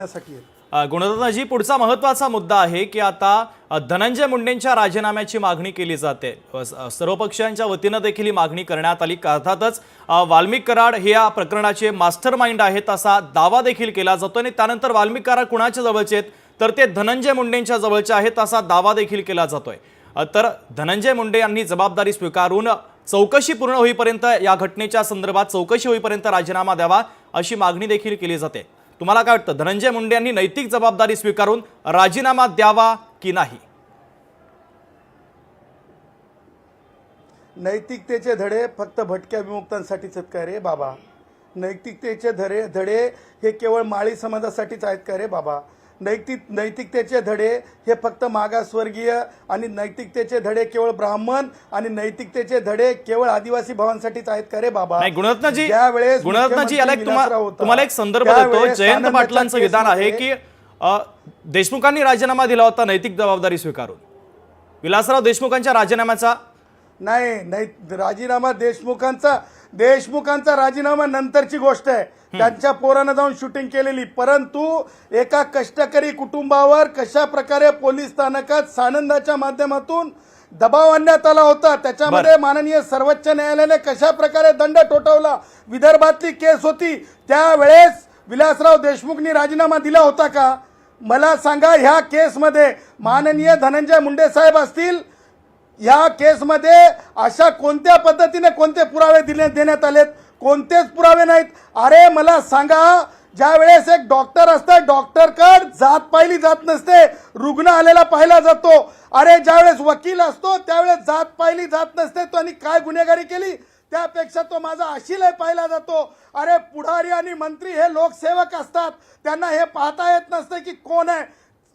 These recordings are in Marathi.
गुणरत्नजी, पुढचा महत्त्वाचा मुद्दा आहे की आता धनंजय मुंडेंच्या राजीनाम्याची मागणी केली जाते। सर्व पक्षांच्या वतीनं देखील ही मागणी करण्यात आली। अर्थातच वाल्मिक कराड हे या प्रकरणाचे मास्टरमाइंड आहेत असा दावा देखील केला जातो आणि त्यानंतर वाल्मिक कराड कुणाच्या जवळचे आहेत तर ते धनंजय मुंडेंच्या जवळचे आहेत असा दावा देखील केला जातोय। तर धनंजय मुंडे यांनी जबाबदारी स्वीकारून चौकशी पूर्ण होईपर्यंत या घटनेच्या संदर्भात चौकशी होईपर्यंत राजीनामा द्यावा अशी मागणी देखील केली जाते। तुम्हाला काय वाटतं, धनंजय मुंडे यांनी नैतिक जबाबदारी स्वीकारून राजीनामा द्यावा की नाही? नैतिकतेचे धडे फक्त भटक्या विमुक्तांसाठीच आहेत का रे बाबा? नैतिकतेचे धडे हे केवळ माळी समाजासाठीच आहेत का रे बाबा? नैतिकतेचे धडे हे फक्त मागासवर्गीय आणि नैतिकतेचे धडे केवळ ब्राह्मण आणि नैतिकतेचे धडे केवळ आदिवासी भावांसाठीच आहेत का रे बाबा? नाही गुणरत्नजी, याला तुम्हाला एक संदर्भ देतो। जयंत पाटलांचं विधान आहे की देशमुखांनी राजीनामा दिला होता नैतिक जबाबदारी स्वीकारून। विलासराव देशमुखांच्या राजीनाम्याचा नाही राजीनामा देशमुखांचा राजीनामा नंतरची गोष्ट आहे। त्यांच्या पोरानं जाऊन शूटिंग केलेली, परंतु एका कष्टकरी कुटुंबावर कशा प्रकारे पोलीस स्थानकात सानंदाच्या माध्यमातून दबाव आणण्यात आला होता, त्याच्यामध्ये माननीय सर्वोच्च न्यायालयाने कशा प्रकारे दंड ठोठावला, विदर्भातली केस होती, त्यावेळेस विलासराव देशमुखनी राजीनामा दिला होता का? मला सांगा, ह्या केसमध्ये माननीय धनंजय मुंडे साहेब असतील, या केसमध्ये अशा कोणत्या पद्धतीने कोणते पुरावे देण्यात आलेत? कोणतेच पुरावे नाहीत। अरे मला सांगा, ज्या वेळेस एक डॉक्टर असतात, डॉक्टरकडे जात पाहिली जात नसते, रुग्ण आलेला पाहिला जातो। अरे ज्यावेळेस वकील असतो त्यावेळेस जात पाहिली जात नसते, तो आणि काय गुन्हेगारी केली त्यापेक्षा तो माझा अशिलय पाहिला जातो। अरे पुढारी आणि मंत्री हे लोकसेवक असतात, त्यांना हे पाहता येत नसते की कोण आहे।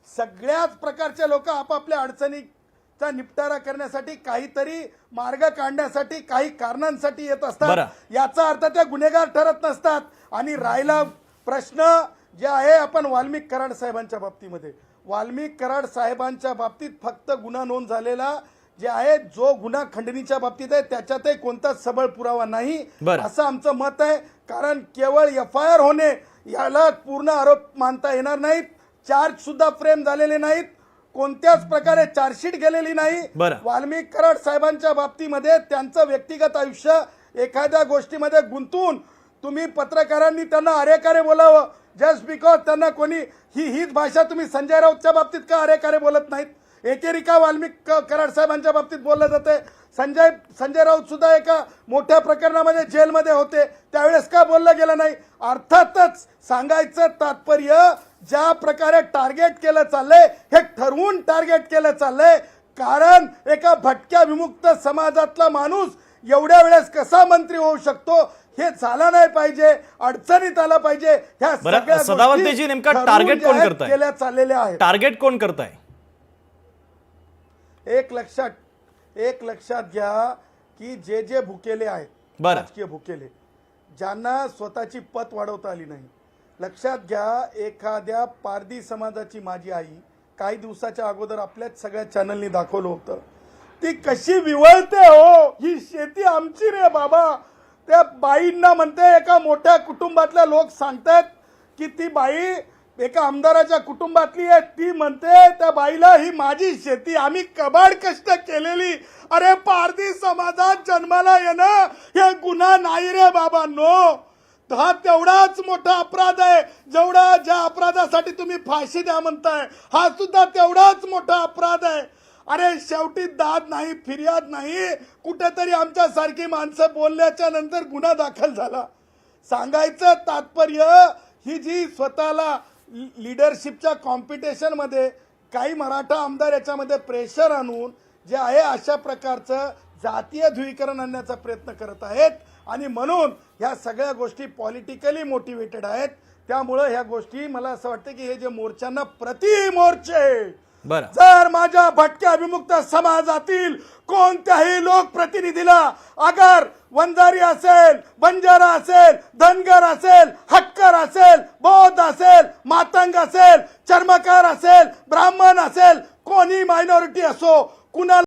सगळ्याच प्रकारचे लोक आपापल्या अडचणीचा निपटारा करण्यासाठी, काहीतरी मार्ग काढण्यासाठी, काही कारणांसाठी येत असतात। याचा अर्थ ते गुन्हेगार ठरत नसतात। आणि राहिला प्रश्न जे आहे आपण वाल्मिक कराड साहेबांच्या बाबतीमध्ये, वाल्मिक कराड साहेबांच्या बाबतीत फक्त गुन्हा नोंद झालेला जे आहे, जो गुन्हा खंडणीच्या बाबतीत आहे त्याच्यातही कोणताच सबळ पुरावा नाही असं आमचं मत आहे। कारण केवळ FIR होणे याला पूर्ण आरोप मानता येणार नाहीत। चार्ज सुद्धा फ्रेम झालेले नाहीत, कोणत्याच प्रकारे चार्जशीट गेलेली नाही। वाल्मिक कराड साहेबांच्या बाबतीमध्ये त्यांचं व्यक्तिगत आयुष्य एखाद्या गोष्टीमध्ये गुंतून तुम्ही पत्रकारांनी त्यांना अरेकारे बोलावं, जस्ट बिकॉज त्यांना कोणी हीच भाषा तुम्ही संजय राऊतच्या बाबतीत का अरेकारे बोलत नाहीत? एकेरी का वाल्मिक कराड साहेबांच्या बाबतीत बोललं जाते? संजय राऊत सुद्धा एका मोठ्या प्रकरणामध्ये जेलमध्ये होते, त्यावेळेस का बोललं गेलं नाही? अर्थातच सांगायचं तात्पर्य, ज्या प्रकारे टार्गेट केलं चाललंय हे ठरवून टार्गेट केलं चाललंय। कारण एका भटक्या विमुक्त समाजातला माणूस एवढ्या वेळेस कसा मंत्री होऊ शकतो हे झालं नाही पाहिजे, अडचणीत आलं पाहिजे। ह्या सगळ्या सदावर्तेजी नेमका टार्गेट कोण करताय? केल्या चाललेल्या आहेत। टार्गेट कोण करताय? एक लक्षात घ्या की जे भुकेले आहेत, राजकीय भुकेले, ज्यांना स्वतःची पत वाढवता आली नाही, लक्षात घ्या, एखाद्या पारधी समाजाची माझी आई काही दिवसाच्या अगोदर आपल्याच सगळ्या चॅनलनी दाखवलं होतं, ती कशी विवळते हो, ही शेती आमची रे बाबा। त्या बाईंना म्हणते, एका मोठ्या कुटुंबातल्या लोक सांगतात की ती बाई एका आमदाराच्या कुटुंबातली आहे, ती म्हणते त्या बाईला ही माझी शेती, आम्ही कबाड कष्ट केलेली। अरे पारधी समाजात जन्माला येणं हे गुन्हा नाही रे बाबा, नो। हा तेवढाच मोठा अपराध आहे जेवढा ज्या अपराधासाठी तुम्ही फाशी द्या म्हणताय, हा सुद्धा तेवढाच मोठा अपराध आहे। अरे शेवटी दाद नाही, फिर्याद नाही, कुठेतरी आमच्यासारखी माणसं बोलल्याच्या नंतर गुन्हा दाखल झाला। सांगायचं तात्पर्य, ही जी स्वतःला लीडरशिपच्या कॉम्पिटिशन मध्ये काही मराठा आमदार याच्यामध्ये प्रेशर आणून जे आहे अशा प्रकारचं जातीय ध्रुवीकरण आणण्याचा प्रयत्न करत आहेत, आणि म्हणून ह्या सगळ्या गोष्टी पॉलिटिकली मोटिवेटेड आहेत। त्यामुळे ह्या गोष्टी मला असं वाटतं की हे जे मोर्चांना प्रति मोर्चे, जर माझ्या भटक्या विमुक्त समाजातील कोणत्याही लोकप्रतिनिधीला अगर वंजारी असेल, बंजारा असेल, धनगर असेल, हक्कर असेल, बौद्ध असेल, मातंग असेल, चर्मकार असेल, ब्राह्मण असेल, कोणी मायनॉरिटी असो, कुणाला